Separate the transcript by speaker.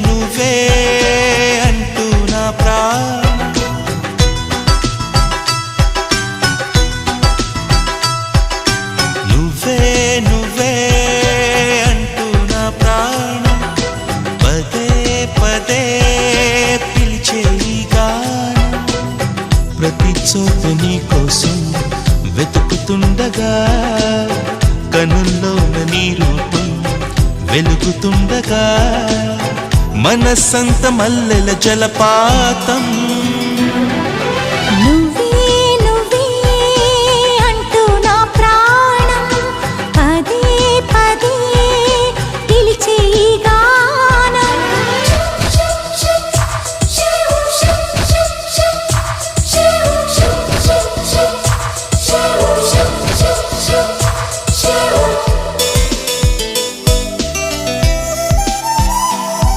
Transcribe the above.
Speaker 1: నువ్వే అంటూ నా ప్రాణం నువ్వే నువ్వే అంటూ నా ప్రాణం పదే పదే పిలిచే ఈ గానం ప్రతి చోటు నీ కోసం వెతుకుతుండగా కనుల్లోన నీ రూపం వెలుగుతుండగా మనసంత మల్లెల జలపాతం